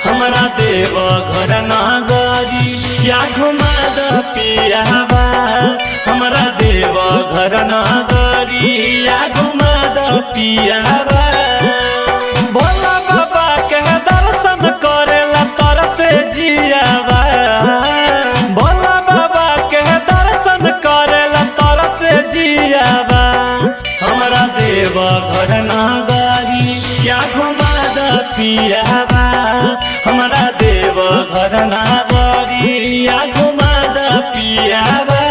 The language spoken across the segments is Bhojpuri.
हमरा देव घर नगरी या घुमा द पियावा। हमरा देव घर नगरी या घुमा द पियावा। भोला बाबा के दर्शन करेला तरसे जियावा। भोला बाबा के दर्शन करेला तरसे जियावा। हमरा देव घर नगरी या घुमा द पियावा। हमरा देव घर नगरी या घुमा द पियावा।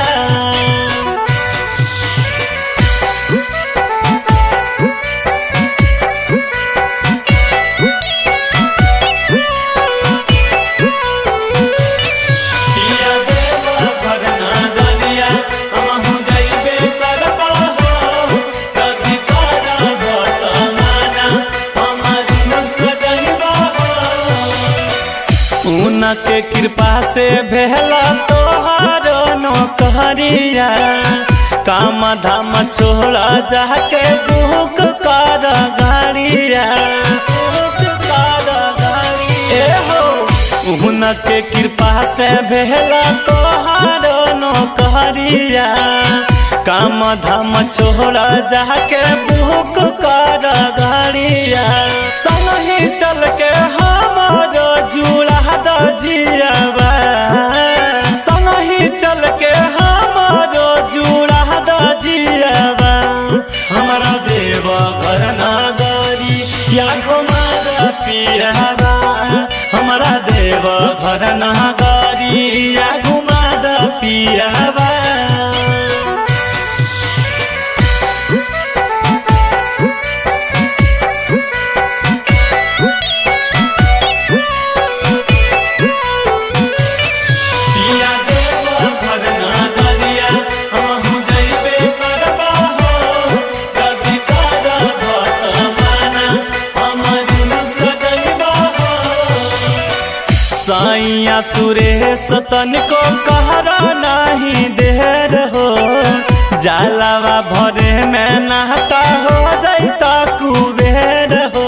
के कृपा से भेला तोहारो नौकरिया। काम धाम छोड़ा जाके बुक कर गाड़िया। उनके कृपा से भेला तोहारो नौकरिया। काम धाम छोड़ा जाके बुक कर गाड़िया। संगही चल के हमारो जुड़ा द जियावा। संगही चल के हमारो जुड़ा द जियावा। हमरा देव घर नगरी या घुमा द पियावा। हमरा देव घर नगरी या घुमा द पियावा। सैया सुरेश तनिको कहरा नहीं देर हो। जालावा भरे में नहता हो जाता कुबेर हो।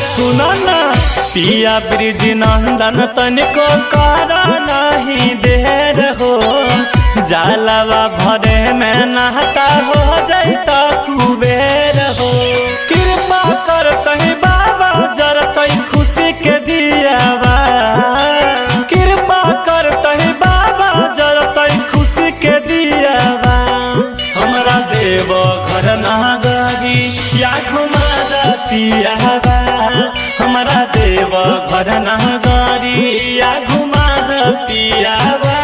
सुनो ना पिया ब्रिज नंदन तनिको कहरा नहीं देर हो। जालावा भरे में नहता हो जाता कुबेर हो। कृपा करतहि बाबा जरतहि खुशी के दियावा। कृपा करतहि बाबा जरतहि खुशी के दियावा। हमरा देव घर नगरी या घुमा द पियावा। हमरा देव घर नगरी या घुमा द पियावा।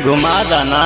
घुमा दना।